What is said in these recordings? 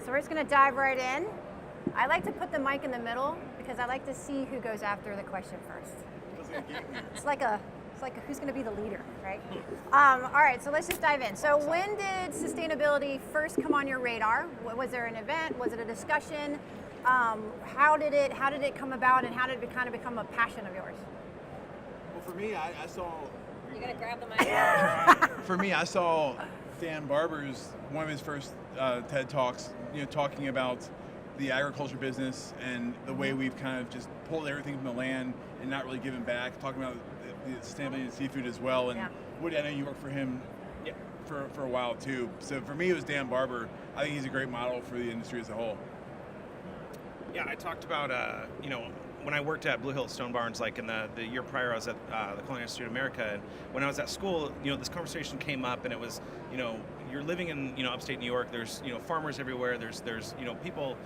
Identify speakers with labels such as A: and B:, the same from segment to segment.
A: So we're just going to dive right in. I like to put the mic in the middle because I like to see who goes after the question first. It's like a who's going to be the leader, right? All right, so let's just dive in. So when did sustainability first come on your radar? Was there an event? Was it a discussion? How did it come about, and how did it kind of become a passion of yours?
B: Well, for me, I saw.
A: You gotta grab the mic.
B: For me, I saw Dan Barber's one of his first TED Talks, talking about the agriculture business and the way we've kind of just pulled everything from the land and not really given back. Talking about the sustainability of seafood as well. And Woody, I know you worked for him for a while too. So for me, it was Dan Barber. I think he's a great model for the industry as a whole.
C: Yeah, I talked about, when I worked at Blue Hill Stone Barns, like in the year prior, I was at the Culinary Institute of America, and when I was at school, this conversation came up, and it was, you're living in, upstate New York, there's, farmers everywhere, there's, people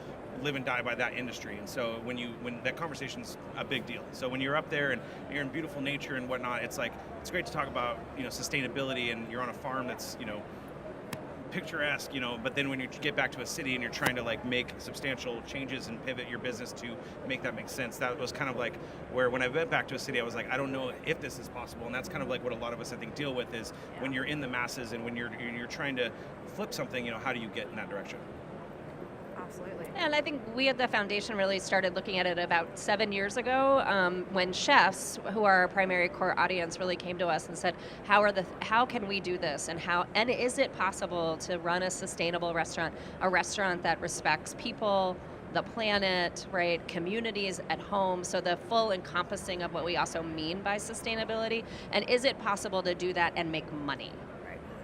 C: live and die by that industry, and so when that conversation's a big deal. So when you're up there and you're in beautiful nature and whatnot, it's great to talk about, sustainability, and you're on a farm that's, picturesque, but then when you get back to a city and you're trying to make substantial changes and pivot your business to make that make sense, that was kind of where when I went back to a city, I was like, I don't know if this is possible. And that's kind of what a lot of us, I think, deal with is when you're in the masses and when you're trying to flip something, how do you get in that direction?
A: Absolutely.
D: And I think we at the foundation really started looking at it about 7 years ago when chefs, who are our primary core audience, really came to us and said, how can we do this, and is it possible to run a sustainable restaurant, a restaurant that respects people, the planet, right, communities at home, so the full encompassing of what we also mean by sustainability, and is it possible to do that and make money?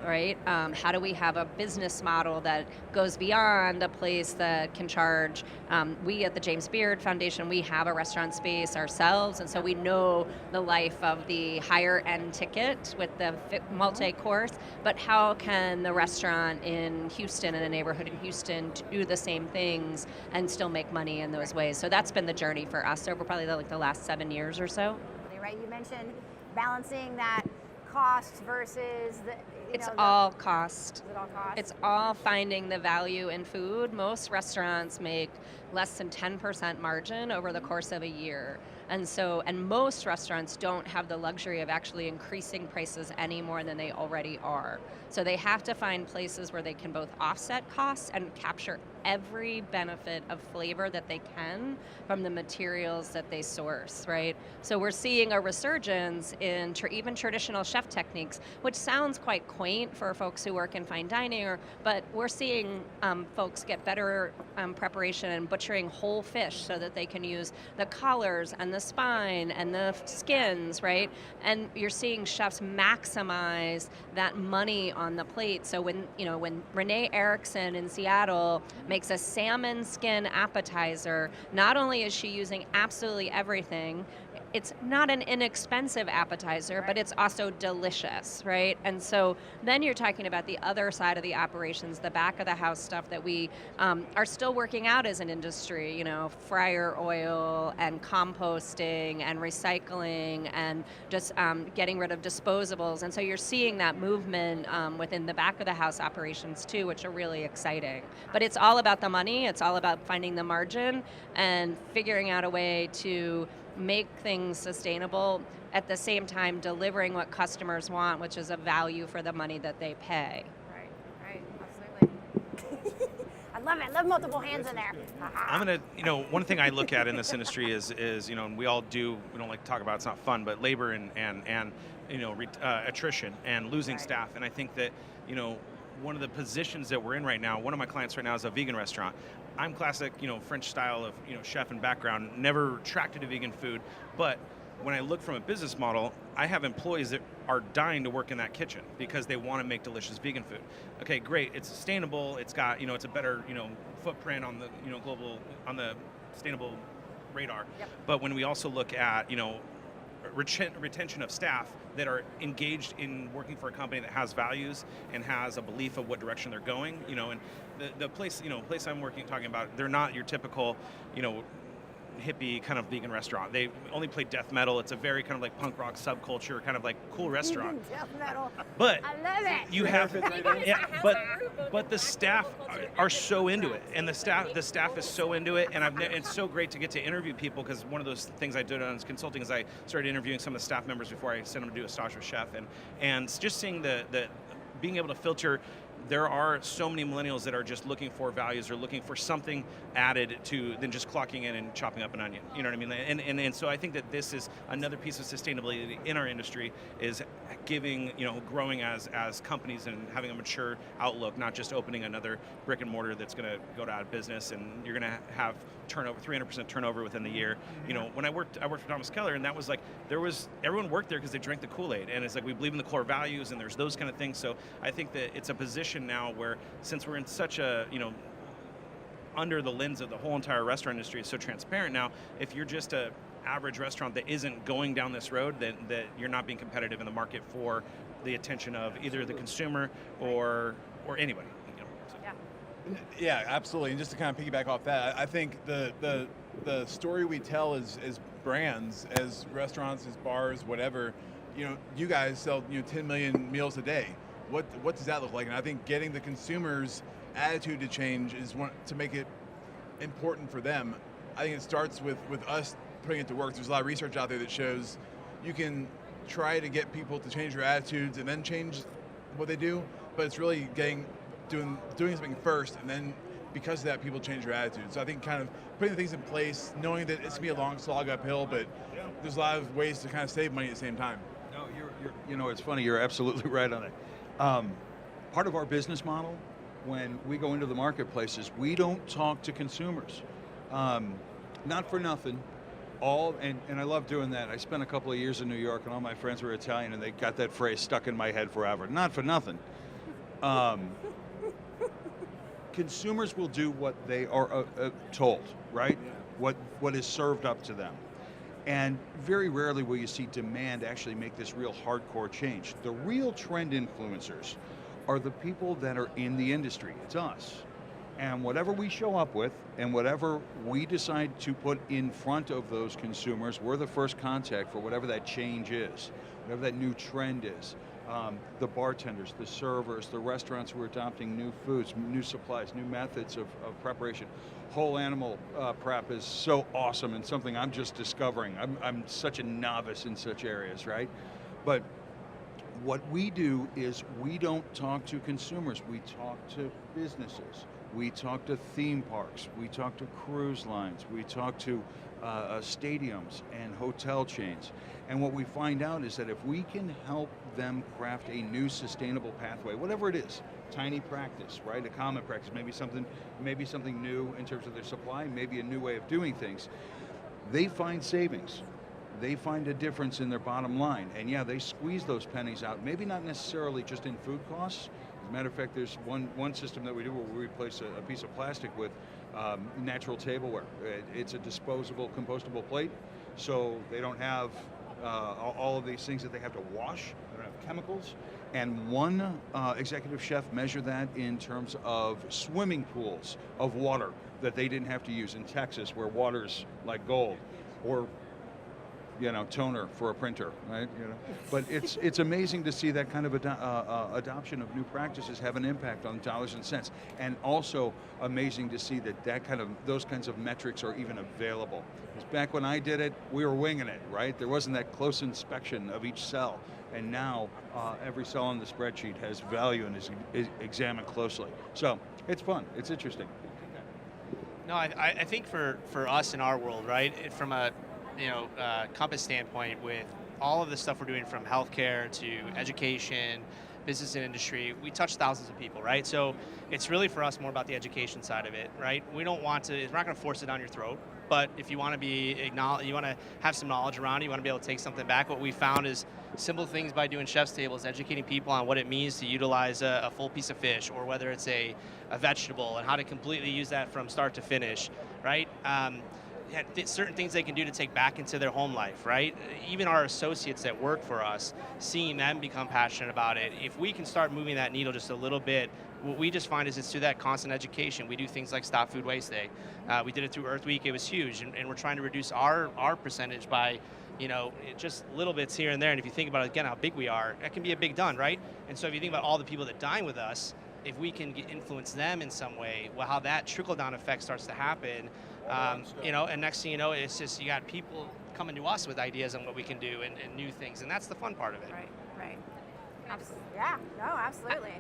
D: Right? How do we have a business model that goes beyond a place that can charge? We at the James Beard Foundation, we have a restaurant space ourselves, and so we know the life of the higher end ticket with the multi-course, but how can the restaurant in Houston, in a neighborhood in Houston, do the same things and still make money in those ways? So that's been the journey for us over probably the last 7 years or so.
A: Right, you mentioned balancing that cost versus the
D: It's all cost.
A: Is it all cost?
D: It's all finding the value in food. Most restaurants make less than 10% margin over the course of a year. And most restaurants don't have the luxury of actually increasing prices any more than they already are. So they have to find places where they can both offset costs and capture every benefit of flavor that they can from the materials that they source, right? So we're seeing a resurgence in even traditional chef techniques, which sounds quite quaint for folks who work in fine dining, but we're seeing folks get better preparation and butchering whole fish so that they can use the collars and the spine and the skins, right? And you're seeing chefs maximize that money on the plate. So when Renee Erickson in Seattle makes a salmon skin appetizer, not only is she using absolutely everything, it's not an inexpensive appetizer, but it's also delicious, right? And so then you're talking about the other side of the operations, the back of the house stuff that we are still working out as an industry, fryer oil and composting and recycling and just getting rid of disposables. And so you're seeing that movement within the back of the house operations too, which are really exciting. But it's all about the money, it's all about finding the margin and figuring out a way to make things sustainable, at the same time delivering what customers want, which is a value for the money that they pay.
A: Right, absolutely. I love it. I love multiple hands in there.
C: I'm gonna, one thing I look at in this industry is and we all do, we don't like to talk about, it's not fun, but labor and attrition and losing staff. And I think that, one of the positions that we're in right now, one of my clients right now is a vegan restaurant. I'm classic, French style of, chef and background, never attracted to vegan food, but when I look from a business model, I have employees that are dying to work in that kitchen because they want to make delicious vegan food. Okay, great, it's sustainable, it's got, it's a better, footprint on the, global, on the sustainable radar. Yep. But when we also look at, retention of staff that are engaged in working for a company that has values and has a belief of what direction they're going, and the place, place I'm talking about, they're not your typical, hippie kind of vegan restaurant. They only play death metal. It's a very kind of like punk rock subculture, kind of like cool restaurant.
A: Death metal.
C: But
A: I love it.
C: you have, yeah, but the staff are so into it, and the staff is so into it, and it's so great to get to interview people, because one of those things I did on consulting is I started interviewing some of the staff members before I sent them to do a stage with chef, and just seeing the being able to filter. There are so many millennials that are just looking for values or looking for something added to than just clocking in and chopping up an onion. You know what I mean? And so I think that this is another piece of sustainability in our industry, is giving, growing as companies and having a mature outlook, not just opening another brick and mortar that's going to go out of business, and you're going to have turnover, 300% turnover within the year. When I worked for Thomas Keller, and that was like, everyone worked there because they drank the Kool-Aid, and it's like, we believe in the core values, and there's those kind of things. So I think that it's a position now where, since we're in such a, under the lens of the whole entire restaurant industry is so transparent now, if you're just a average restaurant that isn't going down this road, then that you're not being competitive in the market for the attention of either the consumer or anybody. So.
B: Yeah, absolutely. And just to kind of piggyback off that, I think the story we tell as brands, as restaurants, as bars, whatever, you guys sell 10 million meals a day. What does that look like? And I think getting the consumer's attitude to change is to make it important for them. I think it starts with us putting it to work. There's a lot of research out there that shows you can try to get people to change their attitudes and then change what they do, but it's really doing something first, and then because of that, people change their attitudes. So I think kind of putting things in place, knowing that it's gonna be a long slog uphill, but there's a lot of ways to kind of save money at the same time.
E: No, it's funny. You're absolutely right on it. Part of our business model, when we go into the marketplaces, we don't talk to consumers. Not for nothing. And I love doing that. I spent a couple of years in New York, and all my friends were Italian, and they got that phrase stuck in my head forever. Not for nothing. Consumers will do what they are told, right? What is served up to them. And very rarely will you see demand actually make this real hardcore change. The real trend influencers are the people that are in the industry. It's us. And whatever we show up with, and whatever we decide to put in front of those consumers, we're the first contact for whatever that change is, whatever that new trend is. The bartenders, the servers, the restaurants who are adopting new foods, new supplies, new methods of preparation. Whole animal prep is so awesome, and something I'm just discovering. I'm such a novice in such areas, right? But what we do is we don't talk to consumers, we talk to businesses. We talk to theme parks, we talk to cruise lines, we talk to stadiums and hotel chains. And what we find out is that if we can help them craft a new sustainable pathway, whatever it is, tiny practice, right? A common practice, maybe something new in terms of their supply, maybe a new way of doing things. They find savings. They find a difference in their bottom line. And yeah, they squeeze those pennies out, maybe not necessarily just in food costs. As a matter of fact, there's one system that we do where we replace a piece of plastic with natural tableware. It's a disposable, compostable plate, so they don't have all of these things that they have to wash. They don't have chemicals. And one executive chef measured that in terms of swimming pools of water that they didn't have to use in Texas, where water's like gold, or toner for a printer, right? But it's amazing to see that kind of adoption of new practices have an impact on dollars and cents, and also amazing to see that those kinds of metrics are even available. Because back when I did it, we were winging it, right? There wasn't that close inspection of each cell, and now every cell on the spreadsheet has value and is examined closely. So it's fun, it's interesting.
F: No, I think for us in our world, right, from a Compass standpoint, with all of the stuff we're doing from healthcare to education, business and industry, we touch thousands of people, right? So it's really for us more about the education side of it, right? We're not going to force it down your throat, but if you want to you want to have some knowledge around it, you want to be able to take something back, what we found is simple things by doing chef's tables, educating people on what it means to utilize a full piece of fish, or whether it's a vegetable, and how to completely use that from start to finish, right? certain things they can do to take back into their home life, right? Even our associates that work for us, seeing them become passionate about it, if we can start moving that needle just a little bit, what we just find is it's through that constant education. We do things like Stop Food Waste Day. We did it through Earth Week. It was huge, and we're trying to reduce our percentage by, just little bits here and there. And if you think about, again, how big we are, that can be a big done, right? And so if you think about all the people that dine with us, if we can influence them in some way, well, how that trickle-down effect starts to happen, and next thing you know, it's just you got people coming to us with ideas on what we can do and new things, and that's the fun part of it.
A: Right. Yeah, no, absolutely.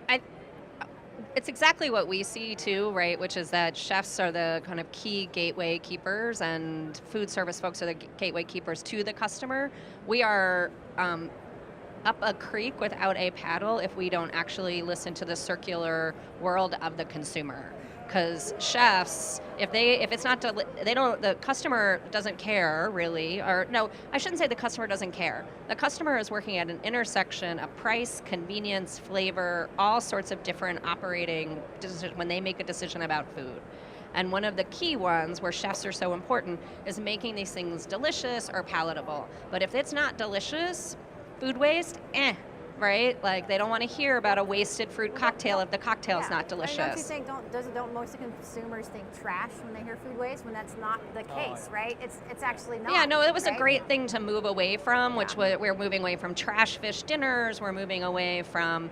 D: It's exactly what we see too, right? Which is that chefs are the kind of key gateway keepers, and food service folks are the gateway keepers to the customer. We are up a creek without a paddle if we don't actually listen to the circular world of the consumer. Because chefs, if it's not, the customer doesn't care really, or no, I shouldn't say the customer doesn't care. The customer is working at an intersection of price, convenience, flavor, all sorts of different operating decisions when they make a decision about food. And one of the key ones where chefs are so important is making these things delicious or palatable. But if it's not delicious, food waste, right? Like they don't want to hear about a wasted fruit cocktail if the cocktail's not delicious.
A: And don't you think, don't most consumers think trash when they hear food waste, when that's not the case, right? It's actually not.
D: Yeah, no, it was
A: right?
D: a great thing to move away from, which we're moving away from trash fish dinners, we're moving away from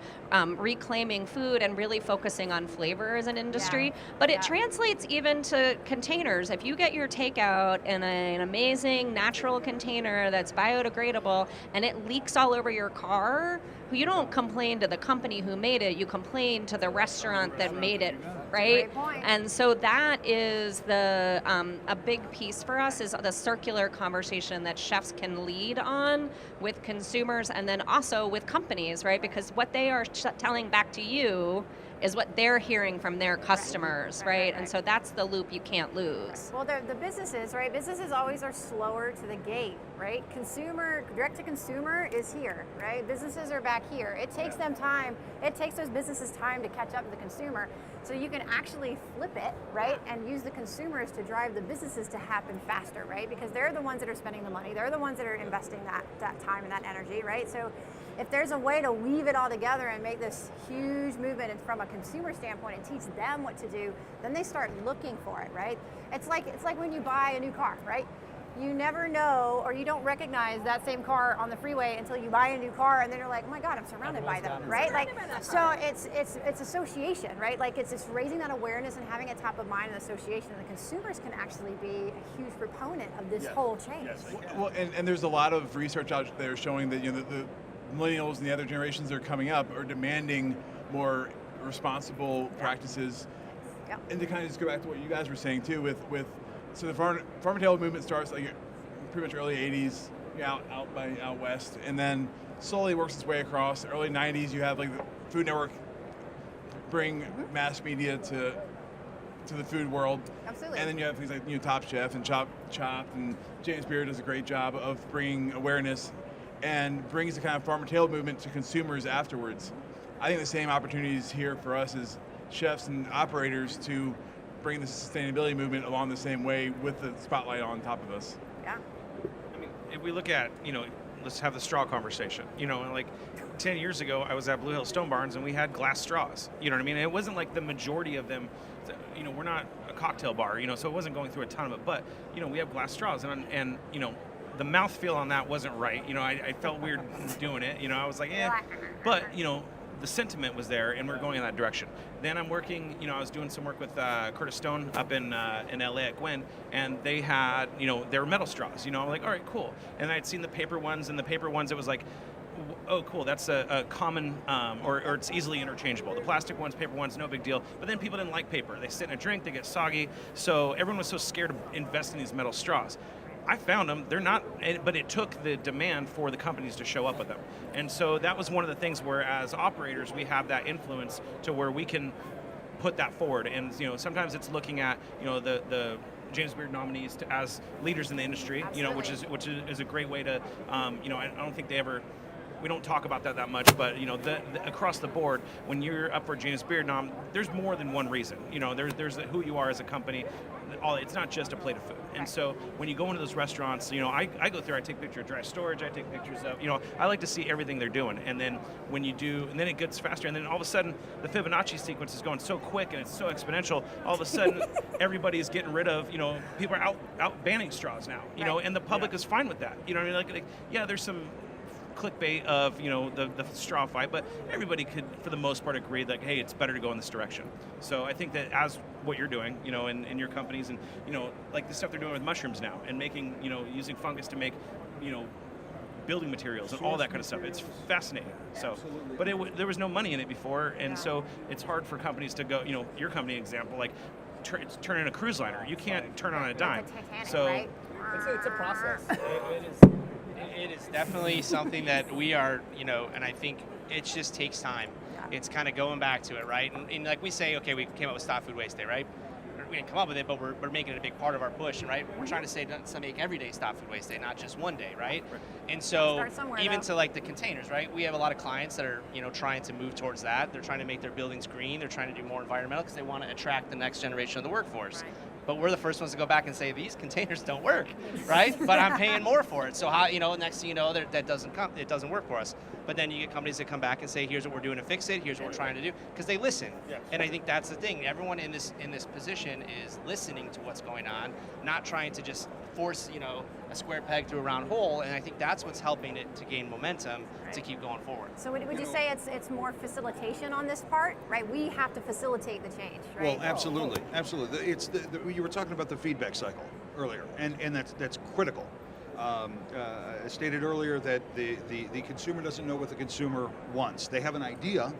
D: reclaiming food and really focusing on flavor as an industry. But it translates even to containers. If you get your takeout in an amazing natural container that's biodegradable and it leaks all over your car, you don't complain to the company who made it, you complain to the restaurant that made it, right?
A: Great point.
D: And so that is the a big piece for us, is the circular conversation that chefs can lead on with consumers and then also with companies, right? Because what they are telling back to you is what they're hearing from their customers, right? And so that's the loop you can't lose.
A: Well, the businesses, right? Businesses always are slower to the gate, right? Direct to consumer is here, right? Businesses are back here. It takes them time. It takes those businesses time to catch up to the consumer. So you can actually flip it, right? And use the consumers to drive the businesses to happen faster, right? Because they're the ones that are spending the money. They're the ones that are investing that time and that energy, right? So if there's a way to weave it all together and make this huge movement and from a consumer standpoint and teach them what to do, then they start looking for it, right? It's like when you buy a new car, right? You never know, or you don't recognize that same car on the freeway until you buy a new car, and then you're like, oh my God, I'm surrounded by them, right? Like, so it's association, right? Like it's just raising that awareness and having it top of mind and association, and the consumers can actually be a huge proponent of this whole change.
B: Well, and there's a lot of research out there showing that the millennials and the other generations that are coming up are demanding more responsible practices.
A: Yep.
B: And to kind of just go back to what you guys were saying too, so the farm-to-table movement starts like pretty much early 80s, out west, and then slowly works its way across. The early 90s, you have like the Food Network bring mass media to the food world.
A: Absolutely.
B: And then you have things like Top Chef and Chopped, and James Beard does a great job of bringing awareness and brings the kind of farm-to-table movement to consumers afterwards. I think the same opportunities here for us as chefs and operators to bring the sustainability movement along the same way with the spotlight on top of us.
A: Yeah.
C: I mean, if we look at, let's have the straw conversation. And like 10 years ago, I was at Blue Hill Stone Barns and we had glass straws. You know what I mean? And it wasn't like the majority of them, we're not a cocktail bar, so it wasn't going through a ton of it. But, we have glass straws and the mouthfeel on that wasn't right. I felt weird doing it. I was like, but, the sentiment was there, and we're going in that direction. Then I'm working, I was doing some work with Curtis Stone up in LA at Gwen, and they had, they were metal straws. I'm like, all right, cool. And I'd seen the paper ones, and the paper ones, it was like, oh, cool, that's a common, or it's easily interchangeable. The plastic ones, paper ones, no big deal. But then people didn't like paper. They sit in a drink, they get soggy. So everyone was so scared to invest in these metal straws. I found them, they're not, but it took the demand for the companies to show up with them. And so that was one of the things where as operators, we have that influence to where we can put that forward. And sometimes it's looking at, the James Beard nominees as leaders in the industry, which is a great way to, I don't think we don't talk about that much, but across the board, when you're up for James Beard nom, there's more than one reason. There's who you are as a company. it's not just a plate of food. And so when you go into those restaurants, I go through, I take pictures of dry storage, I take pictures of, I like to see everything they're doing. And then when you do, and then it gets faster, and then all of a sudden the Fibonacci sequence is going so quick and it's so exponential, all of a sudden everybody's getting rid of, people are out banning straws now, and the public is fine with that. You know what I mean? Like yeah, there's some clickbait of the straw fight, but everybody could for the most part agree that hey, it's better to go in this direction. So I think that as what you're doing in your companies, and like the stuff they're doing with mushrooms now, and making using fungus to make building materials and all that kind of stuff, it's fascinating. So but there was no money in it before, and so it's hard for companies to go, your company example, like turn in a cruise liner, you can't turn on a dime. So
A: right?
G: It's a process. It is definitely something that we are, and I think it just takes time. It's kind of going back to it, right? And like we say, okay, we came up with Stop Food Waste Day, right? We didn't come up with it, but we're making it a big part of our push, right? We're trying to say to make every day Stop Food Waste Day, not just one day, right? And so even to like the containers, right? We have a lot of clients that are, trying to move towards that. They're trying to make their buildings green. They're trying to do more environmental because they want to attract the next generation of the workforce. Right. But we're the first ones to go back and say these containers don't work, right? But I'm paying more for it. So how, next thing you know, that it doesn't work for us. But then you get companies that come back and say, here's what we're doing to fix it. Here's what we're trying to do, because they listen. Yes. And I think that's the thing. Everyone in this position is listening to what's going on, not trying to just force, a square peg through a round hole. And I think that's what's helping it to gain momentum to keep going forward.
A: So would you say it's more facilitation on this part, right? We have to facilitate the change, right?
E: Well, absolutely, absolutely. It's you were talking about the feedback cycle earlier, and that's critical. I stated earlier that the consumer doesn't know what the consumer wants. They have an idea,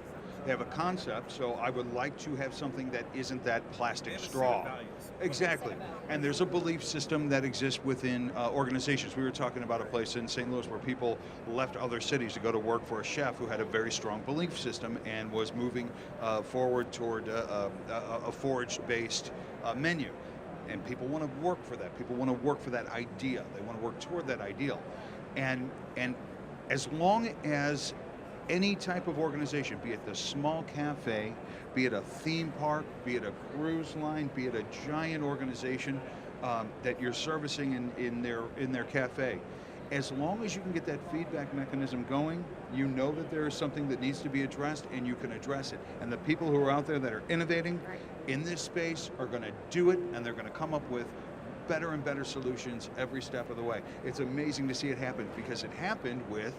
E: they have a concept, so I would like to have something that isn't that plastic straw. Exactly. And there's a belief system that exists within organizations. We were talking about a place in St. Louis where people left other cities to go to work for a chef who had a very strong belief system and was moving forward toward a forage-based menu. And people want to work for that. People want to work for that idea. They want to work toward that ideal. And as long as any type of organization, be it the small cafe, be it a theme park, be it a cruise line, be it a giant organization that you're servicing in their cafe, as long as you can get that feedback mechanism going, you know that there is something that needs to be addressed, and you can address it. And the people who are out there that are innovating in this space are going to do it, and they're going to come up with better and better solutions every step of the way. It's amazing to see it happen, because it happened with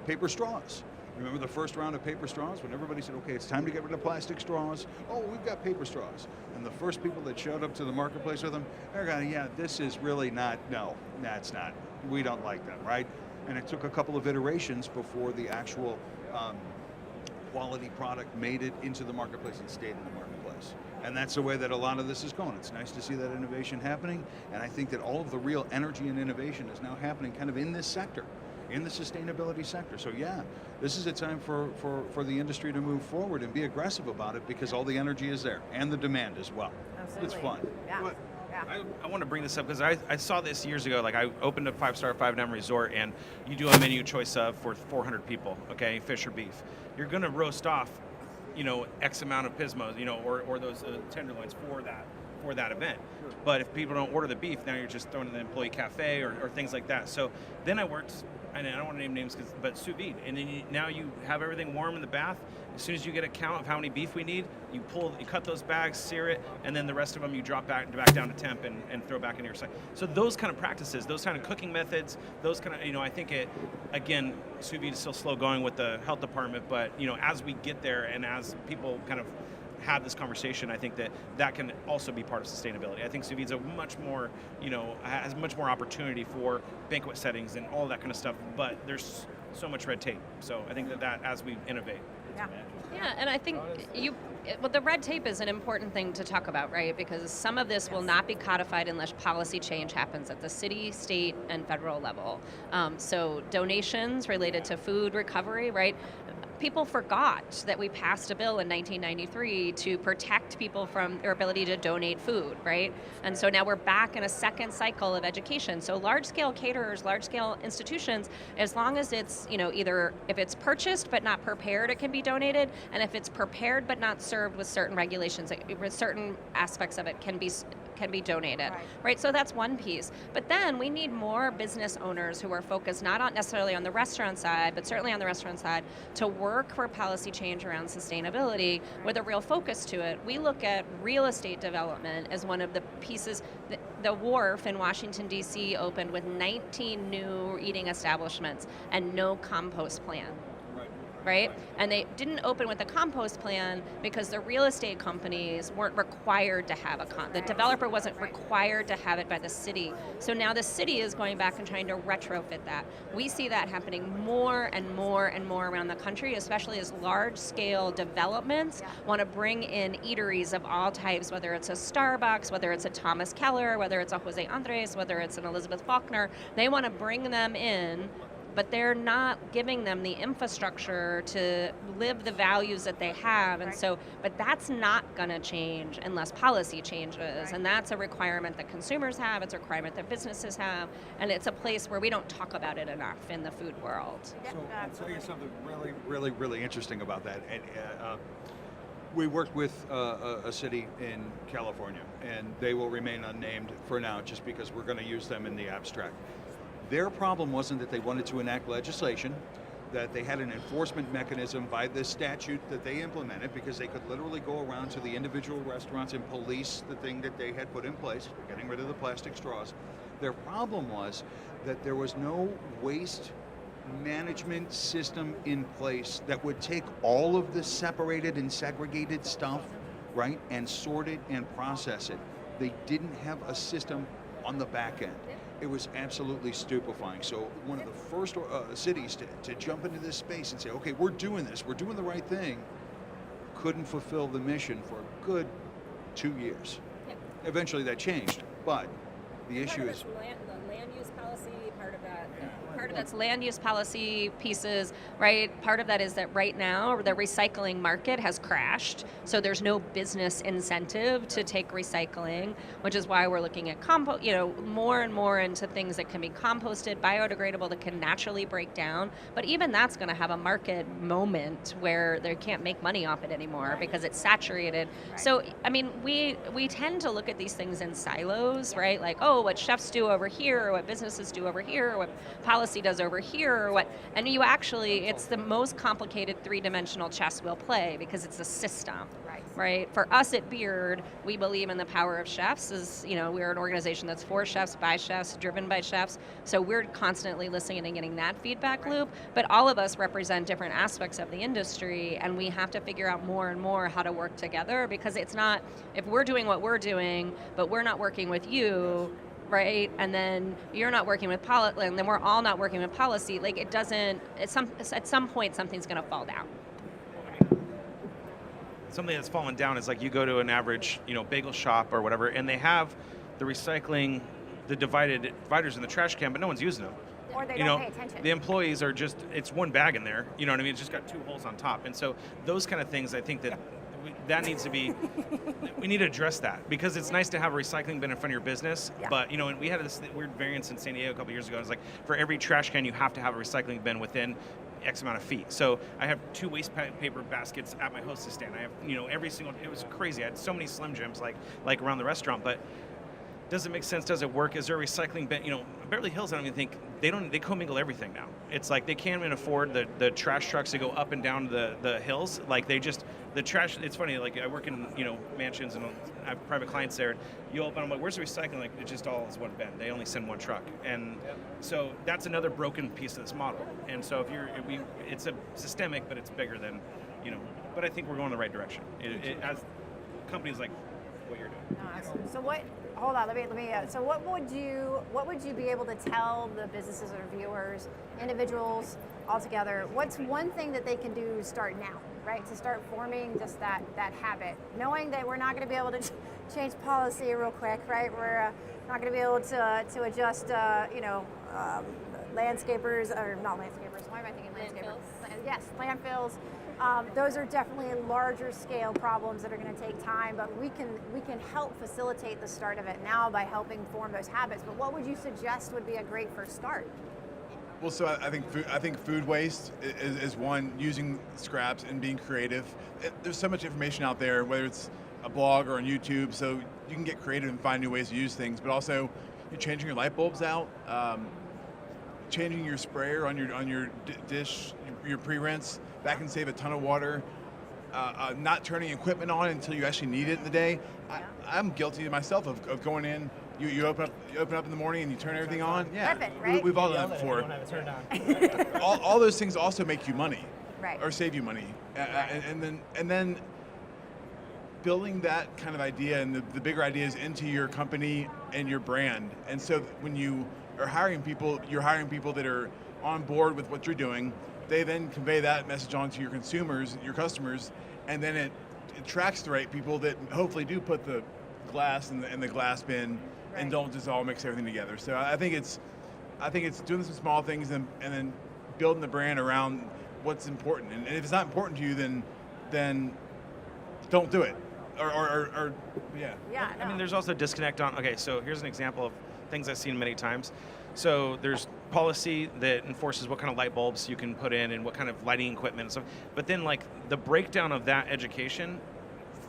E: paper straws. Remember the first round of paper straws when everybody said, okay, it's time to get rid of plastic straws? Oh, we've got paper straws. And the first people that showed up to the marketplace with them, they're going, yeah, this is really not, no, that's not, we don't like them, right? And it took a couple of iterations before the actual quality product made it into the marketplace and stayed in the marketplace. And that's the way that a lot of this is going. It's nice to see that innovation happening, and I think that all of the real energy and innovation is now happening kind of in this sector, in the sustainability sector. So yeah, this is a time for the industry to move forward and be aggressive about it, because all the energy is there and the demand as well.
A: Absolutely.
E: It's fun.
A: Yeah.
C: But
A: Yeah.
C: I want to bring this up because I saw this years ago. Like, I opened a 5-star 5-9 resort, and you do a menu choice of for 400 people, okay, fish or beef. You're going to roast off, X amount of pismos, or those tenderloins for that event. But if people don't order the beef, now you're just throwing it in the employee cafe or things like that. So then I worked, and I don't want to name names, but sous vide. And then now you have everything warm in the bath. As soon as you get a count of how many beef we need, you cut those bags, sear it, and then the rest of them you drop back down to temp and throw back into your site. So those kind of practices, those kind of cooking methods, those kind of, I think again, sous vide is still slow going with the health department, but as we get there and as people kind of have this conversation, I think that can also be part of sustainability. I think sous vide's a much more, has much more opportunity for banquet settings and all that kind of stuff, but there's so much red tape. So I think that as we innovate.
D: Yeah, and I think the red tape is an important thing to talk about, right? Because some of this will not be codified unless policy change happens at the city, state, and federal level. So donations related to food recovery, right? People forgot that we passed a bill in 1993 to protect people from their ability to donate food, right? And so now we're back in a second cycle of education. So large-scale caterers, large-scale institutions, as long as it's, either if it's purchased but not prepared, it can be donated, and if it's prepared but not served with certain regulations, with certain aspects of it can be can be donated, right? So that's one piece. But then we need more business owners who are focused not on necessarily on the restaurant side, but certainly on the restaurant side, to work for policy change around sustainability with a real focus to it. We look at real estate development as one of the pieces. The Wharf in Washington, D.C. opened with 19 new eating establishments and no compost plan. Right? And they didn't open with a compost plan because the real estate companies weren't required to have the developer wasn't required to have it by the city. So now the city is going back and trying to retrofit that. We see that happening more and more and more around the country, especially as large-scale developments want to bring in eateries of all types, whether it's a Starbucks, whether it's a Thomas Keller, whether it's a Jose Andres, whether it's an Elizabeth Faulkner. They want to bring them in, but they're not giving them the infrastructure to live the values that they have. And so, but that's not gonna change unless policy changes. And that's a requirement that consumers have, it's a requirement that businesses have, and it's a place where we don't talk about it enough in the food world.
E: So I'll tell you something really interesting about that. And, we worked with a city in California, and they will remain unnamed for now just because we're gonna use them in the abstract. Their problem wasn't that they wanted to enact legislation, that they had an enforcement mechanism by the statute that they implemented, because they could literally go around to the individual restaurants and police the thing that they had put in place, getting rid of the plastic straws. Their problem was that there was no waste management system in place that would take all of the separated and segregated stuff, right, and sort it and process it. They didn't have a system on the back end. It was absolutely stupefying. So one of the first cities to jump into this space and say, okay, we're doing this, we're doing the right thing, couldn't fulfill the mission for a good 2 years.
D: Yep.
E: Eventually that changed, but the issue is...
D: The land use policy, part of that's land use policy pieces, right? Part of that is that right now the recycling market has crashed, so there's no business incentive to take recycling, which is why we're looking at more and more into things that can be composted, biodegradable, that can naturally break down. But even that's going to have a market moment where they can't make money off it anymore because it's saturated. Right. So I mean, we tend to look at these things in silos, right? Like, oh, what chefs do over here, or what businesses do over here, or what policy does over here, or what, and you actually, it's the most complicated three-dimensional chess we'll play because it's a system, right? For us at Beard, we believe in the power of chefs. We're an organization that's for chefs, by chefs, driven by chefs, so we're constantly listening and getting that feedback loop, but all of us represent different aspects of the industry, and we have to figure out more and more how to work together, because it's not, if we're doing what we're doing, but we're not working with you, right? And then you're not working with policy, and then we're all not working with policy. Like, it doesn't, at some point, something's going to fall down.
C: Something that's fallen down is like you go to an average, bagel shop or whatever, and they have the recycling, the dividers in the trash can, but no one's using them.
A: Or they don't pay attention.
C: The employees are just, it's one bag in there, you know what I mean? It's just got two holes on top. And so those kind of things, I think that that needs to be, we need to address that, because it's nice to have a recycling bin in front of your business, but and we had this weird variance in San Diego a couple years ago. It was like, for every trash can you have to have a recycling bin within X amount of feet. So I have 2 waste paper baskets at my hostess stand. I have, every single, it was crazy. I had so many Slim Jims like around the restaurant, but does it make sense? Does it work? Is there a recycling bin? Beverly Hills, I don't even think, they commingle everything now. It's like they can't even afford the trash trucks to go up and down the hills. Like the trash, it's funny, like I work in, mansions and I have private clients there. You open, I'm like, where's the recycling? Like, it just all is one bin. They only send one truck. And so that's another broken piece of this model. And so it's a systemic, but it's bigger than, but I think we're going the right direction. As companies like what you're doing.
A: Awesome. So hold on, let me, so what would you be able to tell the businesses or viewers, individuals altogether, what's one thing that they can do to start now, right? To start forming just that habit, knowing that we're not going to be able to change policy real quick, right? We're not going to be able to adjust, landscapers, or not landscapers, why am I thinking landscapers? Yes, landfills. Those are definitely larger scale problems that are going to take time, but we can help facilitate the start of it now by helping form those habits. But what would you suggest would be a great first start?
B: Well, so I think food waste is one, using scraps and being creative. There's so much information out there, whether it's a blog or on YouTube, so you can get creative and find new ways to use things. But also, you're changing your light bulbs out, changing your sprayer on your dish, your pre-rinse. That can save a ton of water. Not turning equipment on until you actually need it in the day. I'm guilty myself of going in. You open up in the morning and you turn everything on. Yeah,
A: Flip it, right?
B: We've all done it before. all those things also make you money,
A: Right.
B: or save you money, and then building that kind of idea and the bigger ideas into your company and your brand. And so when you are hiring people, you're hiring people that are on board with what you're doing. They then convey that message on to your consumers, your customers, and then it attracts the right people that hopefully do put the glass in the glass bin and don't just all mix everything together. So I think it's doing some small things and then building the brand around what's important. And if it's not important to you, then don't do it. Or yeah.
A: Yeah.
C: I mean,
A: no.
C: there's also a disconnect on, okay, so here's an example of things I've seen many times. So there's policy that enforces what kind of light bulbs you can put in and what kind of lighting equipment and stuff. But then like the breakdown of that education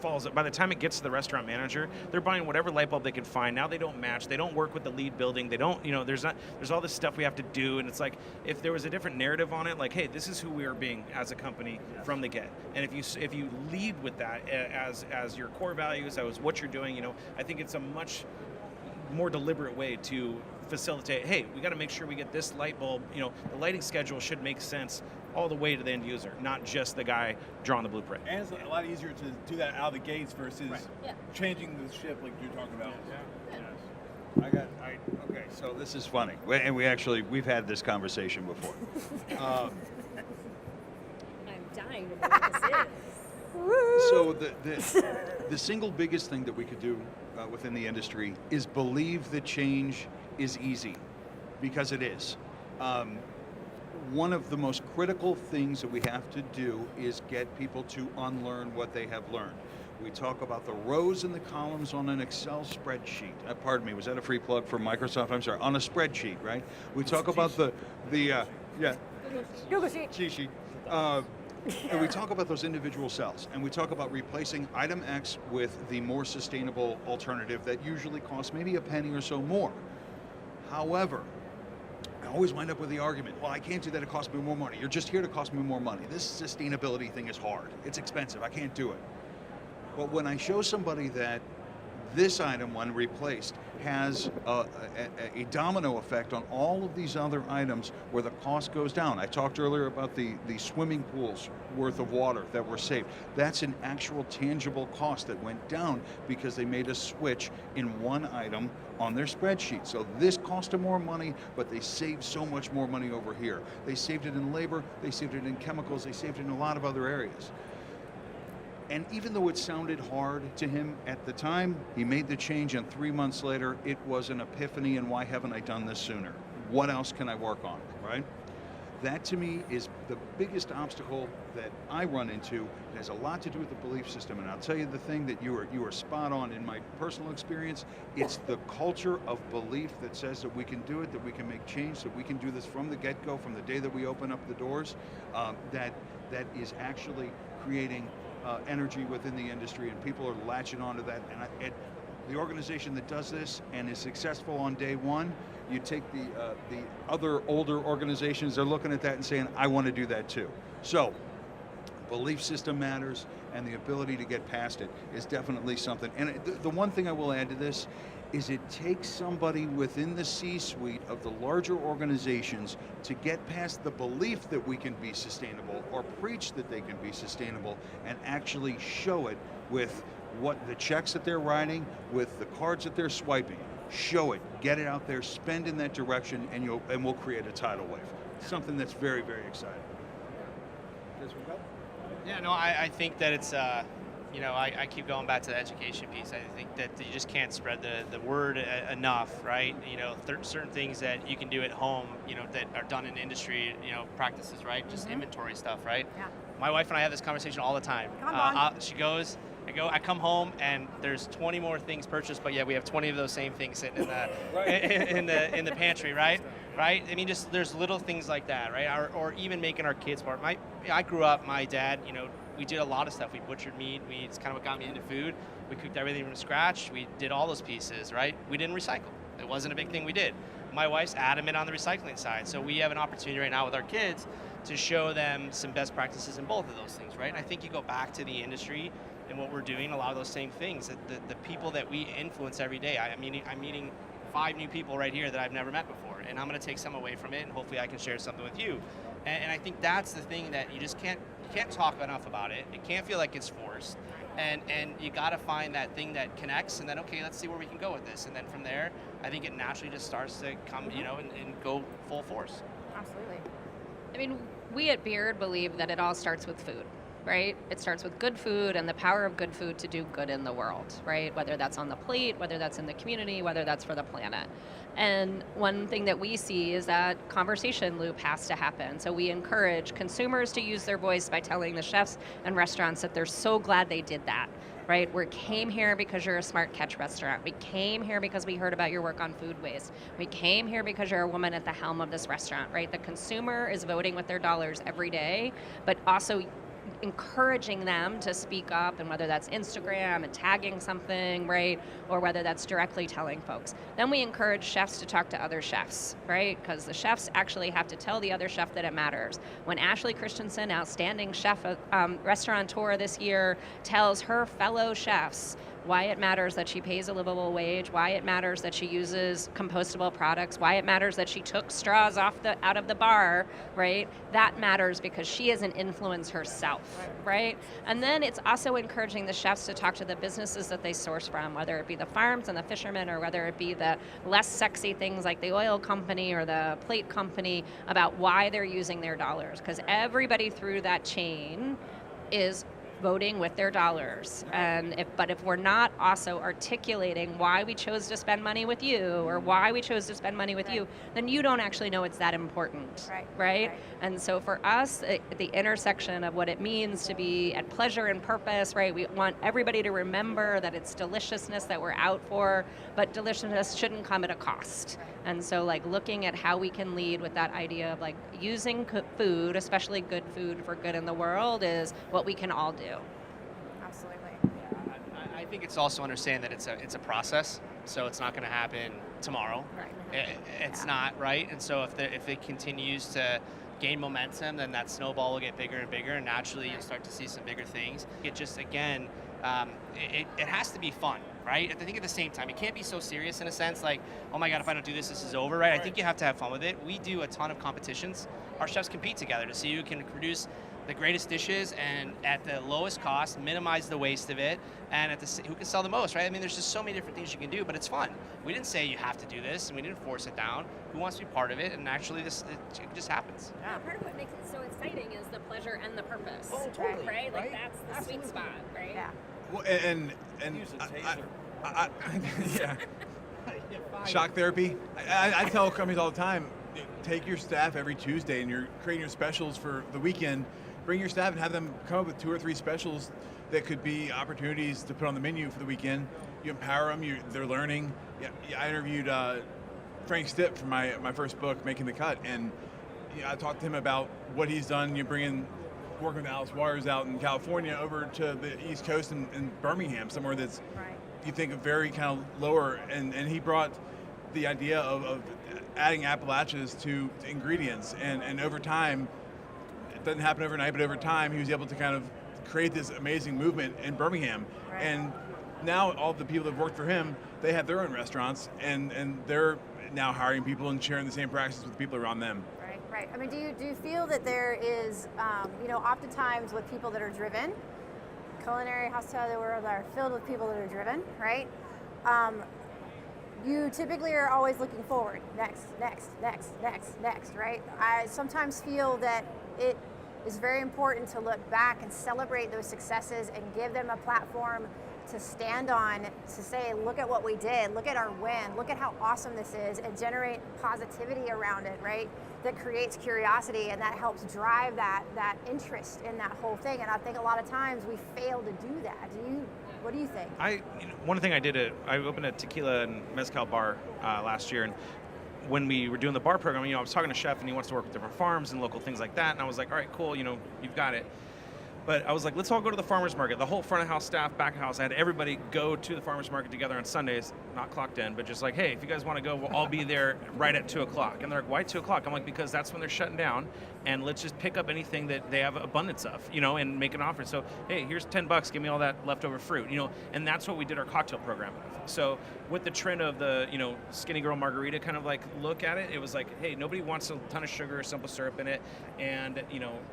C: falls, by the time it gets to the restaurant manager, they're buying whatever light bulb they can find. Now they don't match, they don't work with the lead building, they don't, there's all this stuff we have to do, and it's like, if there was a different narrative on it, like, hey, this is who we are being as a company from the get. And if you lead with that as your core values, as what you're doing, I think it's a much more deliberate way to facilitate, hey, we got to make sure we get this light bulb, the lighting schedule should make sense all the way to the end user, not just the guy drawing the blueprint.
B: And it's a lot easier to do that out of the gates versus changing the ship like you're talking about.
E: Okay, so this is funny, and we've had this conversation before.
H: I'm dying to know what this is.
E: So the single biggest thing that we could do within the industry is believe that change is easy, because it is. One of the most critical things that we have to do is get people to unlearn what they have learned. We talk about the rows and the columns on an Excel spreadsheet. Pardon me, was that a free plug for Microsoft? I'm sorry, on a spreadsheet, right? We talk about
A: Google Sheet.
E: cheat sheet. And we talk about those individual cells, and we talk about replacing item X with the more sustainable alternative that usually costs maybe a penny or so more. However, I always wind up with the argument, well, I can't do that, it costs me more money. You're just here to cost me more money. This sustainability thing is hard. It's expensive, I can't do it. But when I show somebody that this item, when replaced, has a domino effect on all of these other items where the cost goes down. I talked earlier about the swimming pools worth of water that were saved. That's an actual tangible cost that went down because they made a switch in one item on their spreadsheet. So this cost them more money, but they saved so much more money over here. They saved it in labor, they saved it in chemicals, they saved it in a lot of other areas. And even though it sounded hard to him at the time, he made the change, and 3 months later, it was an epiphany, and why haven't I done this sooner? What else can I work on, right? That to me is the biggest obstacle that I run into. It has a lot to do with the belief system, and I'll tell you the thing that you are spot on in my personal experience. It's the culture of belief that says that we can do it, that we can make change, that we can do this from the get-go, from the day that we open up the doors, that is actually creating energy within the industry, and people are latching onto that. And the organization that does this and is successful on day one, you take the other older organizations, they're looking at that and saying, I want to do that too. So belief system matters, and the ability to get past it is definitely something. And the one thing I will add to this is it takes somebody within the C-suite of the larger organizations to get past the belief that we can be sustainable or preach that they can be sustainable, and actually show it with what the checks that they're writing, with the cards that they're swiping. Show it, get it out there, spend in that direction, and we'll create a tidal wave. Something that's very, very exciting.
F: Yeah, no, I think that it's, I keep going back to the education piece. I think that you just can't spread the word enough, right? Certain things that you can do at home, that are done in industry, practices, right? Just inventory stuff, right?
A: Yeah.
F: My wife and I have this conversation all the time.
A: Come on.
F: She goes, I come home and there's 20 more things purchased, but yeah, we have 20 of those same things sitting in the in the pantry, right? right? I mean, just there's little things like that, right? Or even making our kids part. I grew up, my dad, we did a lot of stuff. We butchered meat. It's kind of what got me into food. We cooked everything from scratch. We did all those pieces, right? We didn't recycle. It wasn't a big thing we did. My wife's adamant on the recycling side. So we have an opportunity right now with our kids to show them some best practices in both of those things, right? And I think you go back to the industry and what we're doing, a lot of those same things. The people that we influence every day. I'm meeting 5 new people right here that I've never met before, and I'm going to take some away from it, and hopefully I can share something with you. And I think that's the thing that you just can't talk enough about it. It can't feel like it's forced, and you got to find that thing that connects, and then okay, let's see where we can go with this, and then from there, I think it naturally just starts to come, and go full force.
A: Absolutely.
D: I mean, we at Beard believe that it all starts with food, right? It starts with good food and the power of good food to do good in the world, right? Whether that's on the plate, whether that's in the community, whether that's for the planet. And one thing that we see is that conversation loop has to happen. So we encourage consumers to use their voice by telling the chefs and restaurants that they're so glad they did that, right? We came here because you're a Smart Catch restaurant. We came here because we heard about your work on food waste. We came here because you're a woman at the helm of this restaurant, right? The consumer is voting with their dollars every day, but also encouraging them to speak up, and whether that's Instagram and tagging something, right, or whether that's directly telling folks. Then we encourage chefs to talk to other chefs, right, because the chefs actually have to tell the other chef that it matters. When Ashley Christensen, outstanding chef, restaurateur this year, tells her fellow chefs why it matters that she pays a livable wage, why it matters that she uses compostable products, why it matters that she took straws out of the bar, right? That matters because she is an influence herself, right? And then it's also encouraging the chefs to talk to the businesses that they source from, whether it be the farms and the fishermen, or whether it be the less sexy things like the oil company or the plate company, about why they're using their dollars. Because everybody through that chain is voting with their dollars. But if we're not also articulating why we chose to spend money with you, or why we chose to spend money with you, then you don't actually know it's that important, right? And so for us, the intersection of what it means to be at pleasure and purpose, right? We want everybody to remember that it's deliciousness that we're out for, but deliciousness shouldn't come at a cost. And so like looking at how we can lead with that idea of like using food, especially good food, for good in the world is what we can all do.
A: Absolutely.
F: I think it's also understanding that it's a process, so it's not going to happen tomorrow.
A: Right.
F: It's not, right? And so if it continues to gain momentum, then that snowball will get bigger and bigger, and naturally you'll start to see some bigger things. It just, again, it has to be fun, right? I think at the same time, it can't be so serious in a sense, like, oh my God, if I don't do this, this is over, right? I think you have to have fun with it. We do a ton of competitions. Our chefs compete together to see who can produce the greatest dishes and at the lowest cost, minimize the waste of it, and who can sell the most, right? I mean, there's just so many different things you can do, but it's fun. We didn't say you have to do this, and we didn't force it down. Who wants to be part of it? And actually, it just happens.
D: Yeah, part of what makes it so exciting is the pleasure and the purpose.
F: Oh, totally.
D: Right? Like that's the sweet spot, right?
A: Yeah.
B: Well, and
H: Use a taser.
B: yeah. Shock therapy. I tell companies all the time, take your staff every Tuesday and you're creating your specials for the weekend. Bring your staff and have them come up with 2 or 3 specials that could be opportunities to put on the menu for the weekend. You empower them. They're learning. Yeah, I interviewed Frank Stipp for my first book, Making the Cut, and I talked to him about what he's done. Working with Alice Waters out in California over to the East Coast in Birmingham, somewhere that's you think of very kind of lower, and he brought the idea of adding Appalachians to ingredients, and over time, it doesn't happen overnight, but over time he was able to kind of create this amazing movement in Birmingham. And now all the people that have worked for him, they have their own restaurants, and they're now hiring people and sharing the same practices with the people around them.
A: Right. I mean, do you feel that there is, oftentimes with people that are driven, culinary hospitality world are filled with people that are driven, right? You typically are always looking forward, next, right? I sometimes feel that it is very important to look back and celebrate those successes and give them a platform to stand on, to say, look at what we did, look at our win, look at how awesome this is, and generate positivity around it, right? That creates curiosity, and that helps drive that interest in that whole thing. And I think a lot of times we fail to do that. What do you think?
C: One thing I did, I opened a tequila and mezcal bar last year, and when we were doing the bar program, I was talking to Chef, and he wants to work with different farms and local things like that. And I was like, all right, cool, you've got it. But I was like, let's all go to the farmer's market. The whole front of house staff, back of house, I had everybody go to the farmer's market together on Sundays, not clocked in, but just like, hey, if you guys want to go, we'll all be there right at 2 o'clock. And they're like, why 2 o'clock? I'm like, because that's when they're shutting down, and let's just pick up anything that they have abundance of, and make an offer. So, hey, here's $10, give me all that leftover fruit, and that's what we did our cocktail program with. So with the trend of the, skinny girl margarita kind of like look at it, it was like, hey, nobody wants a ton of sugar or simple syrup in it, and,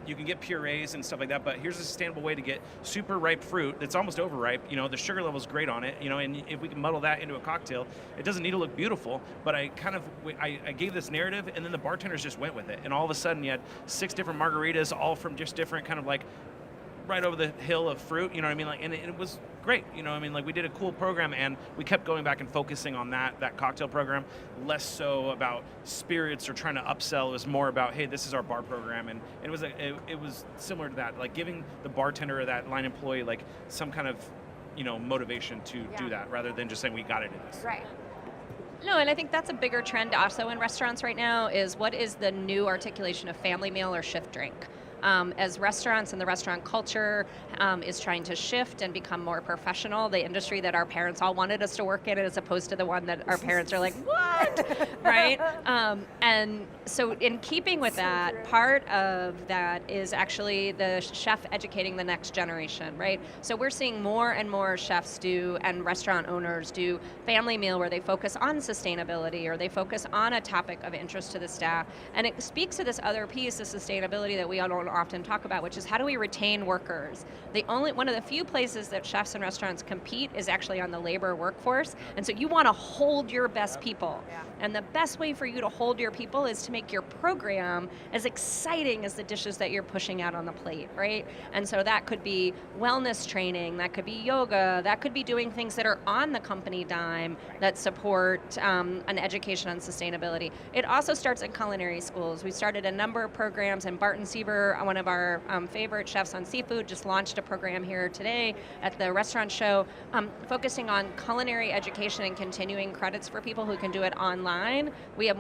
C: you can get purees and stuff like that, but here's a sustainable way to get super ripe fruit that's almost overripe. The sugar level's great on it, and if we can muddle that into a cocktail, it doesn't need to look beautiful, but I gave this narrative, and then the bartenders just went with it, and all of a sudden you had 6 different margaritas, all from just different kind of like right over the hill of fruit, and it was great, we did a cool program, and we kept going back and focusing on that cocktail program, less so about spirits or trying to upsell. It was more about, hey, this is our bar program, and it was similar to that, like giving the bartender or that line employee like some kind of motivation to do that, rather than just saying we got to do this.
A: Right.
D: No, and I think that's a bigger trend also in restaurants right now, is what is the new articulation of family meal or shift drink? As restaurants and the restaurant culture is trying to shift and become more professional, the industry that our parents all wanted us to work in, as opposed to the one that our parents are like, what? Right? And so in keeping with that, part of that is actually the chef educating the next generation, right? So we're seeing more and more chefs do, and restaurant owners do, family meal where they focus on sustainability, or they focus on a topic of interest to the staff. And it speaks to this other piece of sustainability that we all don't often talk about, which is how do we retain workers? One of the few places that chefs and restaurants compete is actually on the labor workforce, and so you want to hold your best people.
A: Yeah.
D: And the best way for you to hold your people is to make your program as exciting as the dishes that you're pushing out on the plate, right? And so that could be wellness training, that could be yoga, that could be doing things that are on the company dime that support an education on sustainability. It also starts at culinary schools. We started a number of programs, and Barton Siever, one of our favorite chefs on seafood, just launched a program here today at the restaurant show, focusing on culinary education and continuing credits for people who can do it online. We have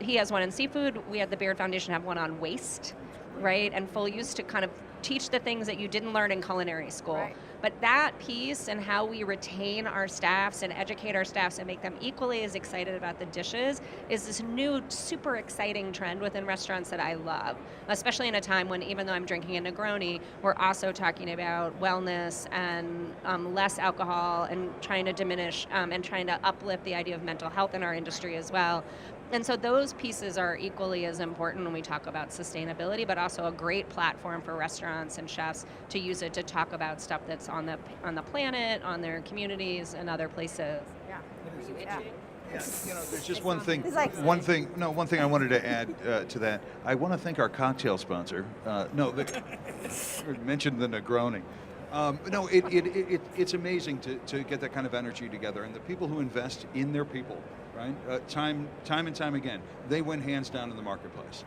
D: he has one on seafood. We at the Beard Foundation have one on waste, right? And full use, to kind of teach the things that you didn't learn in culinary school.
A: Right.
D: But that piece and how we retain our staffs and educate our staffs and make them equally as excited about the dishes is this new super exciting trend within restaurants that I love, especially in a time when, even though I'm drinking a Negroni, we're also talking about wellness and less alcohol, and trying to diminish and trying to uplift the idea of mental health in our industry as well. And so those pieces are equally as important when we talk about sustainability, but also a great platform for restaurants and chefs to use it to talk about stuff that's on the planet, on their communities, and other places.
A: Yeah.
E: Yeah, there's just one thing.
A: He's like-
E: One thing I wanted to add to that. I want to thank our cocktail sponsor. Mentioned the Negroni. It's amazing to get that kind of energy together, and the people who invest in their people, right? Time and time again, they win hands down in the marketplace.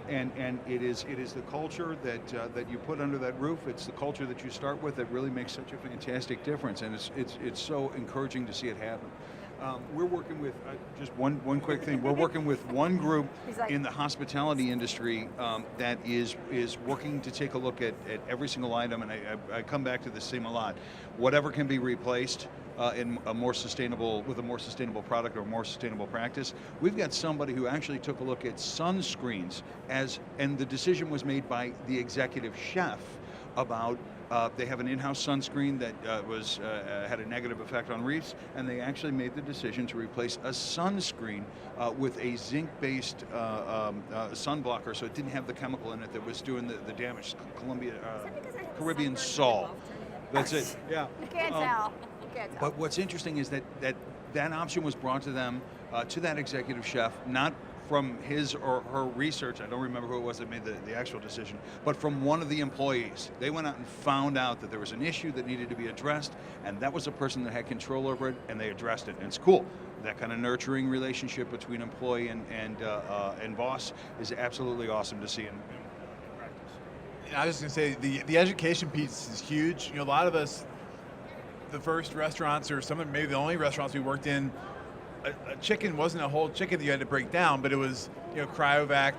E: And it is the culture that you put under that roof. It's the culture that you start with that really makes such a fantastic difference, and it's so encouraging to see it happen. We're working with just one quick thing. We're working with one group in the hospitality industry that is working to take a look at every single item, and I come back to this theme a lot. Whatever can be replaced with a more sustainable product or a more sustainable practice. We've got somebody who actually took a look at sunscreens and the decision was made by the executive chef about. They have an in-house sunscreen that had a negative effect on reefs, and they actually made the decision to replace a sunscreen with a zinc-based sun blocker, so it didn't have the chemical in it that was doing the damage. Caribbean Sol. That's it. Yeah.
A: You can't tell. You can't tell.
E: But what's interesting is that option was brought to them, to that executive chef, not from his or her research. I don't remember who it was that made the actual decision, but from one of the employees. They went out and found out that there was an issue that needed to be addressed, and that was a person that had control over it, and they addressed it. And it's cool. That kind of nurturing relationship between employee and boss is absolutely awesome to see in practice.
B: I was just going to say, the education piece is huge. A lot of us, the first restaurants, or some of maybe the only restaurants we worked in, a chicken wasn't a whole chicken that you had to break down, but it was, cryovac,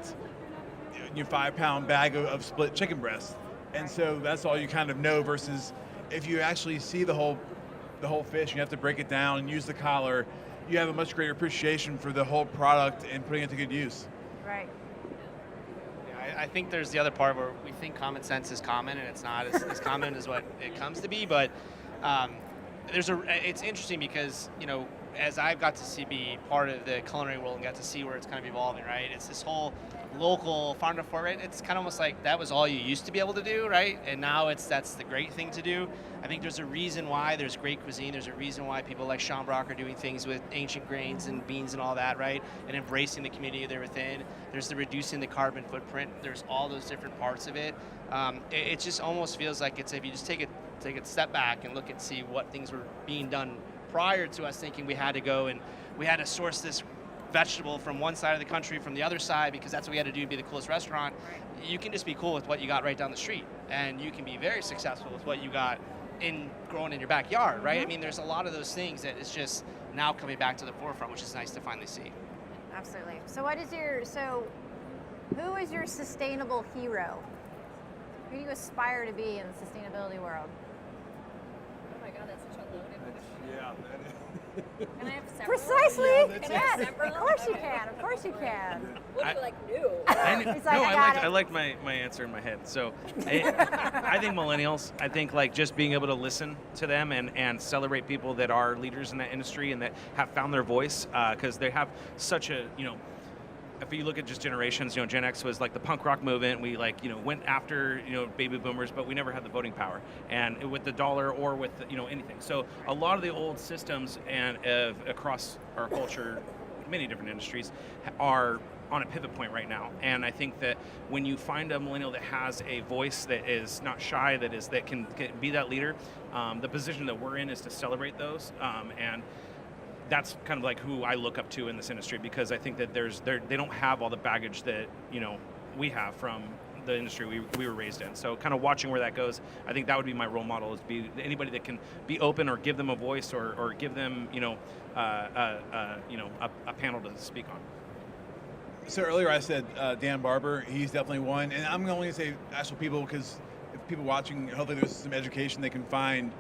B: 5-pound bag of split chicken breast. And so that's all you kind of know, versus if you actually see the whole fish, you have to break it down and use the collar, you have a much greater appreciation for the whole product and putting it to good use.
A: Right.
F: Yeah, I think there's the other part where we think common sense is common, and it's not as common as what it comes to be. But it's interesting because, as I've got to be part of the culinary world and got to see where it's kind of evolving, right? It's this whole local farm to fork, right? It's kind of almost like that was all you used to be able to do, right? And now that's the great thing to do. I think there's a reason why there's great cuisine. There's a reason why people like Sean Brock are doing things with ancient grains and beans and all that, right? And embracing the community they're within. There's the reducing the carbon footprint. There's all those different parts of it. It just almost feels like if you just take a step back and look and see what things were being done prior to us thinking we had to go and we had to source this vegetable from one side of the country from the other side because that's what we had to do to be the coolest restaurant. You can just be cool with what you got right down the street, and you can be very successful with what you got growing in your backyard, right? I mean, there's a lot of those things that is just now coming back to the forefront, which is nice to finally see.
A: Absolutely. So who is your sustainable hero? Who do you aspire to be in the sustainability world?
D: Oh my God, that's such a loaded question.
H: Yeah.
D: Can I have several?
A: Precisely.
D: Can I have
A: Yes.
D: several?
A: Of course you can. Of course you can.
D: What do you like new?
A: He's like, I got it.
C: I liked my answer in my head. So I think millennials, I think like just being able to listen to them and celebrate people that are leaders in that industry and that have found their voice, because they have such a, if you look at just generations, Gen X was like the punk rock movement. We went after, baby boomers, but we never had the voting power, and with the dollar or with, anything. So a lot of the old systems and across our culture, many different industries, are on a pivot point right now. And I think that when you find a millennial that has a voice that is not shy, that can be that leader, the position that we're in is to celebrate those, and that's kind of like who I look up to in this industry, because I think that they don't have all the baggage that we have from the industry we were raised in. So kind of watching where that goes, I think that would be my role model, is be anybody that can be open or give them a voice or give them a panel to speak on.
B: So earlier I said Dan Barber, he's definitely one, and I'm only going to say actual people because if people watching, hopefully there's some education they can find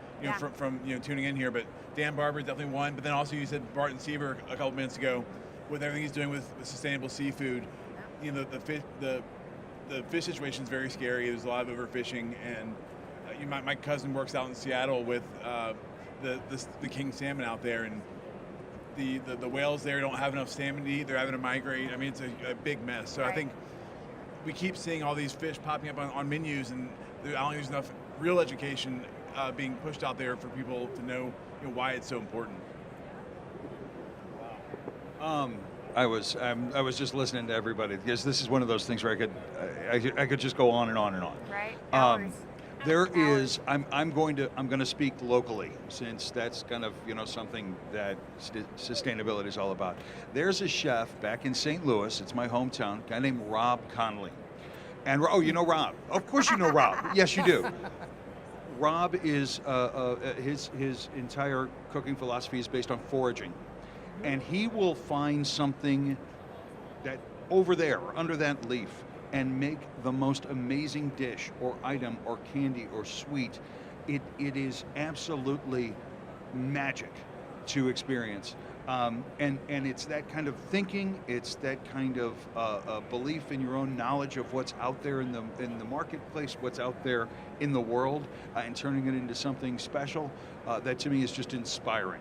B: from tuning in here. But Dan Barber is definitely one. But then also you said Barton Seaver a couple minutes ago, with everything he's doing with sustainable seafood. The fish situation is very scary. There's a lot of overfishing, and my cousin works out in Seattle with the king salmon out there, and the whales there don't have enough salmon to eat. They're having to migrate. I mean, it's a big mess. So I think we keep seeing all these fish popping up on menus, and I don't think there's enough real education being pushed out there for people to know why it's so important.
E: I was just listening to everybody, because this is one of those things where I could just go on and on and on.
A: Right. Hours.
E: I'm going to speak locally, since that's kind of something that sustainability is all about. There's a chef back in St. Louis, it's my hometown, a guy named Rob Connolly. And you know Rob. Of course you know Rob. Yes, you do. Rob is his entire cooking philosophy is based on foraging, and he will find something that over there under that leaf and make the most amazing dish or item or candy or sweet. It is absolutely magic to experience. And it's that kind of thinking, it's that kind of belief in your own knowledge of what's out there in the marketplace, what's out there in the world, and turning it into something special. That to me is just inspiring.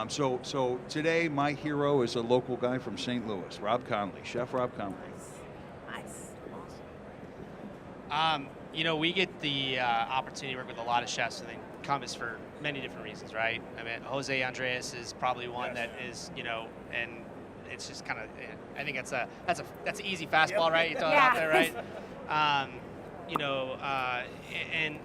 E: So today my hero is a local guy from St. Louis, Rob Connolly, Chef Rob Connolly.
A: Nice.
F: We get the opportunity to work with a lot of chefs, and Compass for many different reasons, right? I mean, Jose Andres is probably one that is, and it's just kind of, I think that's an easy fastball, right? You throw it out there, right?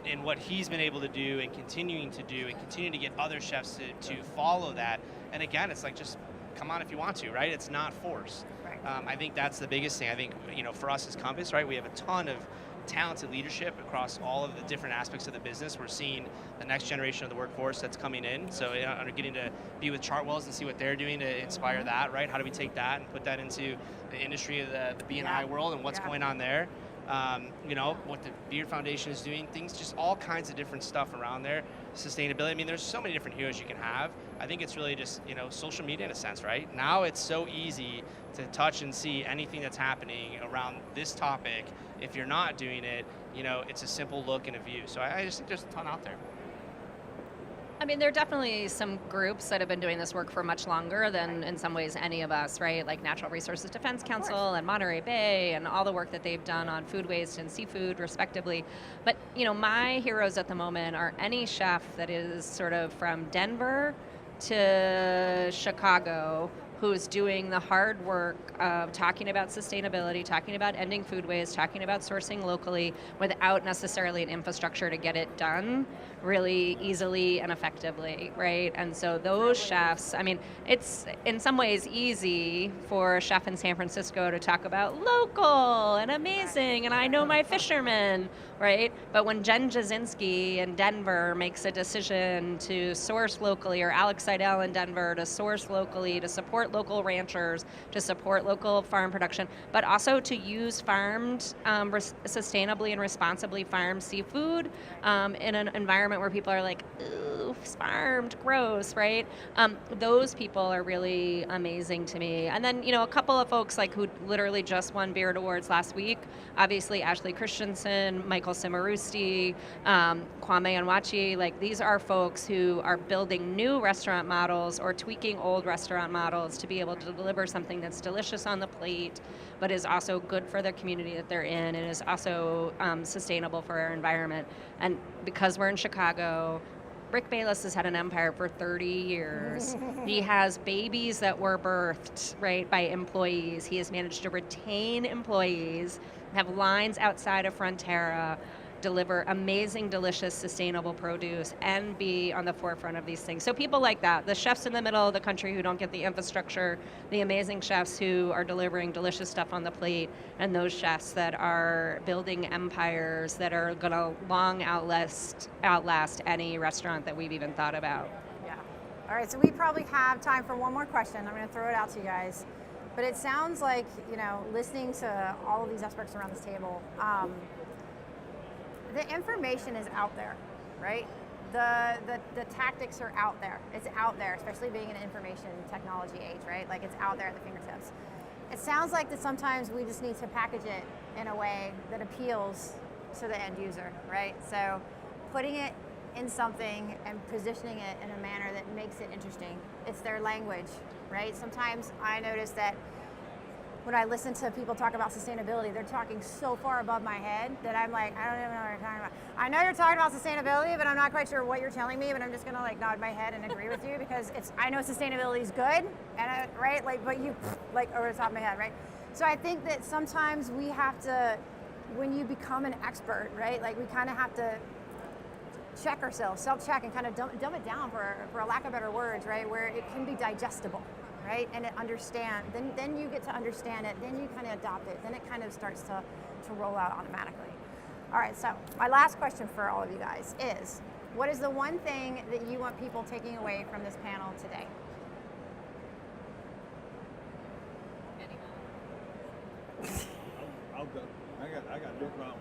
F: And what he's been able to do and continuing to do and continuing to get other chefs to follow that. And again, it's like, just come on if you want to, right? It's not forced.
A: Right.
F: I think that's the biggest thing. I think, for us as Compass, right, we have a ton of talented leadership across all of the different aspects of the business. We're seeing the next generation of the workforce that's coming in. So getting to be with Chartwells and see what they're doing to inspire that, right? How do we take that and put that into the industry of the B&I world and what's going on there? What the Beard Foundation is doing, things, just all kinds of different stuff around there. Sustainability, I mean, there's so many different heroes you can have. I think it's really just, social media in a sense, right? Now it's so easy to touch and see anything that's happening around this topic. If you're not doing it, it's a simple look and a view. So I just think there's a ton out there.
D: I mean, there are definitely some groups that have been doing this work for much longer than, in some ways, any of us, right? Like Natural Resources Defense Council and Monterey Bay and all the work that they've done on food waste and seafood, respectively. But, my heroes at the moment are any chef that is sort of from Denver to Chicago, who's doing the hard work of talking about sustainability, talking about ending food waste, talking about sourcing locally without necessarily an infrastructure to get it done really easily and effectively, right? And so those chefs, I mean, it's in some ways easy for a chef in San Francisco to talk about local and amazing, and I know my fishermen, right? But when Jen Jasinski in Denver makes a decision to source locally, or Alex Seidel in Denver to source locally, to support local ranchers, to support local farm production, but also to use farmed, sustainably and responsibly farmed seafood in an environment where people are like, ooh, farmed, gross, right? Those people are really amazing to me. And then, a couple of folks like who literally just won Beard Awards last week, obviously Ashley Christensen, Michael Cimarusti, Kwame Onwachi, like these are folks who are building new restaurant models or tweaking old restaurant models to be able to deliver something that's delicious on the plate, but is also good for the community that they're in and is also sustainable for our environment. And because we're in Chicago, Rick Bayless has had an empire for 30 years. He has babies that were birthed, right, by employees. He has managed to retain employees, have lines outside of Frontera, deliver amazing, delicious, sustainable produce, and be on the forefront of these things. So people like that, the chefs in the middle of the country who don't get the infrastructure, the amazing chefs who are delivering delicious stuff on the plate, and those chefs that are building empires that are gonna long outlast any restaurant that we've even thought about.
A: Yeah. All right, so we probably have time for one more question. I'm gonna throw it out to you guys. But it sounds like, listening to all of these experts around this table, the information is out there, right? The tactics are out there. It's out there, especially being an information technology age, right? Like it's out there at the fingertips. It sounds like that sometimes we just need to package it in a way that appeals to the end user, right? So putting it in something and positioning it in a manner that makes it interesting. It's their language, right? Sometimes I notice that when I listen to people talk about sustainability, they're talking so far above my head that I'm like, I don't even know what you're talking about. I know you're talking about sustainability, but I'm not quite sure what you're telling me, but I'm just gonna like nod my head and agree with you because I know sustainability is good, and right? Like, but you like over the top of my head, right? So I think that sometimes we have to, when you become an expert, right? Like we kind of have to check ourselves, self-check, and kind of dumb it down for a lack of better words, right? Where it can be digestible. Right, and it then you get to understand it, then you kind of adopt it, then it kind of starts to roll out automatically. All right, so my last question for all of you guys is, what is the one thing that you want people taking away from this panel today?
E: I'll go. I got no problem.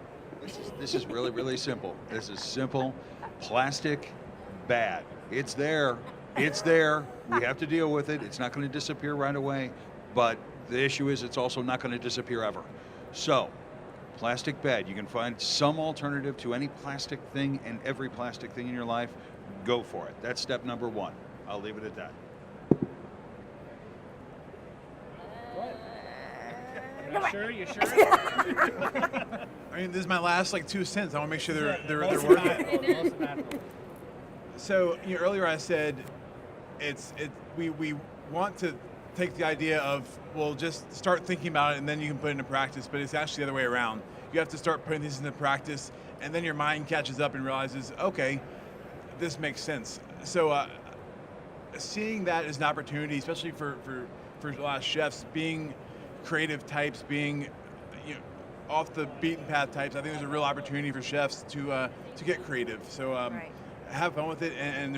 E: This is really, really simple. This is simple. Plastic, bad. It's there. It's there. We have to deal with it. It's not going to disappear right away, but the issue is it's also not going to disappear ever. So, plastic bad. You can find some alternative to any plastic thing and every plastic thing in your life. Go for it. That's step number one. I'll leave it at that.
F: You sure?
B: I mean, this is my last 2 cents. I want to make sure they're working. So earlier I said we want to take the idea of, well, just start thinking about it and then you can put it into practice, but it's actually the other way around. You have to start putting these into practice and then your mind catches up and realizes, okay, this makes sense. So seeing that as an opportunity, especially for a lot of chefs, being creative types, being off the beaten path types, I think there's a real opportunity for chefs to get creative. So
A: Right.
B: have fun with it, and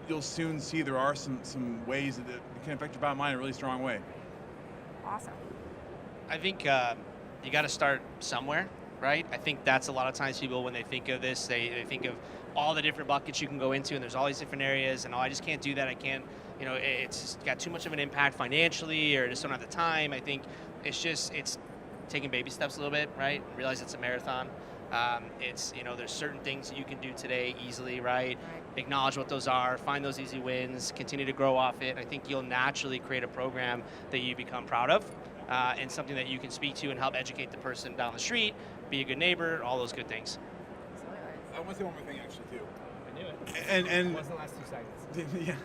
B: you'll soon see there are some ways that it can affect your bottom line in a really strong way.
A: Awesome.
F: I think you got to start somewhere, right? I think that's a lot of times people, when they think of this, they think of all the different buckets you can go into, and there's all these different areas, and I just can't do that. I can't, it's got too much of an impact financially, or just don't have the time. I think it's taking baby steps a little bit, right? Realize it's a marathon. There's certain things that you can do today easily, right? Acknowledge what those are, find those easy wins, continue to grow off it. I think you'll naturally create a program that you become proud of, and something that you can speak to and help educate the person down the street, be a good neighbor, all those good things.
B: I want to say one more thing actually too.
G: I knew it.
B: And
G: What's the last 2 seconds?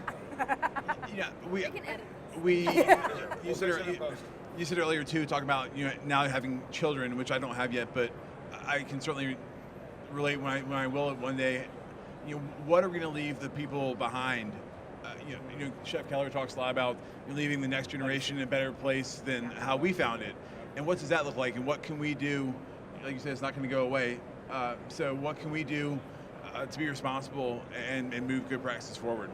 B: yeah,
A: We can edit.
B: You said earlier too, talking about now having children, which I don't have yet, but I can certainly relate when I will one day. What are we going to leave the people behind? Chef Keller talks a lot about leaving the next generation in a better place than how we found it. And what does that look like? And what can we do? Like you said, it's not going to go away. So what can we do to be responsible and move good practices forward?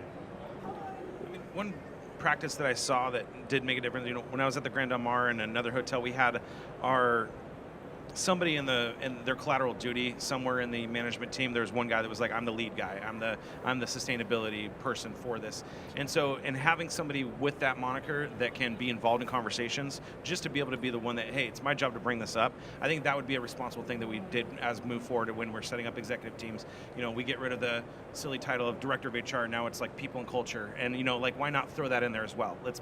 C: I mean, one practice that I saw that did make a difference, when I was at the Grand Del Mar in another hotel, we had somebody in their collateral duty somewhere in the management team. There was one guy that was like, I'm the lead guy. I'm the sustainability person for this. And so, and having somebody with that moniker that can be involved in conversations, just to be able to be the one that, hey, it's my job to bring this up. I think that would be a responsible thing that we did as move forward when we're setting up executive teams. We get rid of the silly title of director of HR. Now it's like people and culture. And why not throw that in there as well? Let's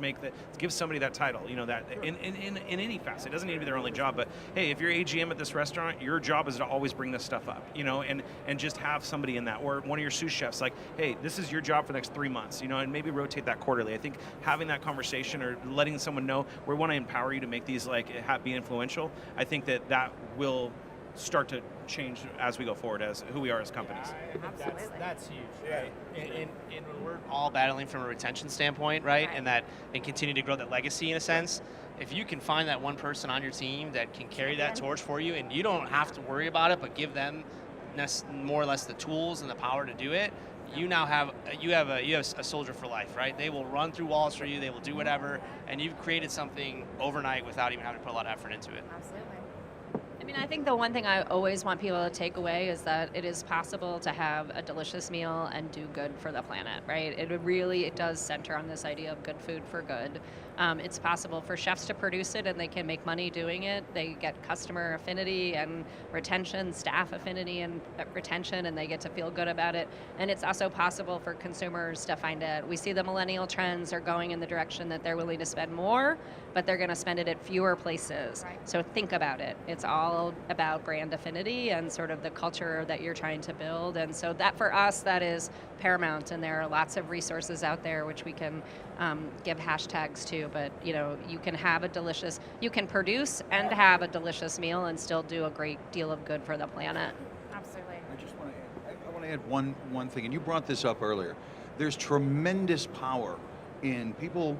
C: give somebody that title. That in any facet. It doesn't need to be their only job, but hey, if you're AGM at this restaurant, your job is to always bring this stuff up, and just have somebody in that, or one of your sous chefs, like, hey, this is your job for the next 3 months, and maybe rotate that quarterly. I think having that conversation or letting someone know, we want to empower you to make these be influential. I think that will start to change as we go forward as who we are as companies.
F: Yeah, I think that's huge, right? And when we're all battling from a retention standpoint, right? And continue to grow that legacy in a sense. If you can find that one person on your team that can carry that torch for you, and you don't have to worry about it, but give them more or less the tools and the power to do it, you now have a soldier for life, right? They will run through walls for you, they will do whatever, and you've created something overnight without even having to put a lot of effort into it.
A: Absolutely.
D: I mean, I think the one thing I always want people to take away is that it is possible to have a delicious meal and do good for the planet, right? It does center on this idea of good food for good. It's possible for chefs to produce it and they can make money doing it. They get customer affinity and retention, staff affinity and retention, and they get to feel good about it. And it's also possible for consumers to find it. We see the millennial trends are going in the direction that they're willing to spend more, but they're going to spend it at fewer places.
A: Right.
D: So think about it. It's all about brand affinity and sort of the culture that you're trying to build. And so that, for us, that is paramount. And there are lots of resources out there which we can give hashtags to. But you can produce and have a delicious meal and still do a great deal of good for the planet.
A: Absolutely.
E: I want to add one thing, and you brought this up earlier. There's tremendous power in people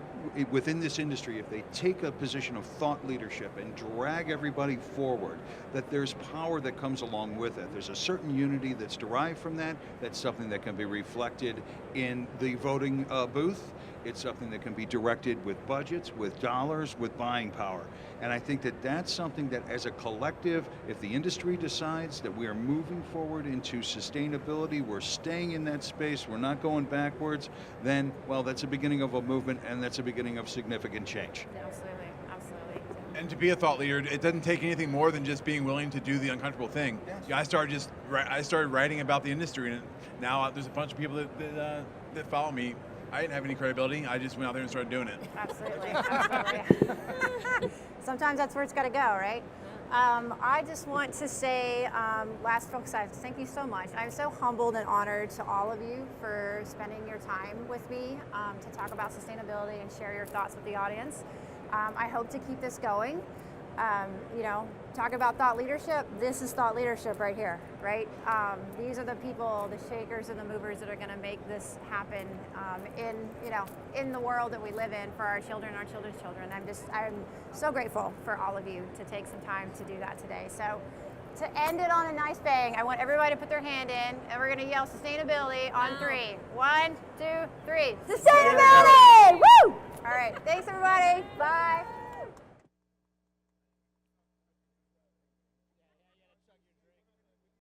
E: within this industry, if they take a position of thought leadership and drag everybody forward, that there's power that comes along with it. There's a certain unity that's derived from that. That's something that can be reflected in the voting booth. It's something that can be directed with budgets, with dollars, with buying power. And I think that that's something that as a collective, if the industry decides that we are moving forward into sustainability, we're staying in that space, we're not going backwards, then, well, that's the beginning of a movement, and that's the beginning of significant change.
A: Absolutely. Absolutely.
B: And to be a thought leader, it doesn't take anything more than just being willing to do the uncomfortable thing.
E: Yes.
B: I started writing about the industry, and now there's a bunch of people that follow me. I didn't have any credibility. I just went out there and started doing it.
A: Absolutely. Absolutely. Sometimes that's where it's got to go, right? I just want to say, last folks, thank you so much. I'm so humbled and honored to all of you for spending your time with me to talk about sustainability and share your thoughts with the audience. I hope to keep this going. You know, talk about thought leadership. This is thought leadership right here, right? These are the people, the shakers and the movers that are going to make this happen in, you know, in the world that we live in for our children, our children's children. I'm so grateful for all of you to take some time to do that today. So to end it on a nice bang, I want everybody to put their hand in, and we're going to yell sustainability on 3. 1, 2, 3. Sustainability!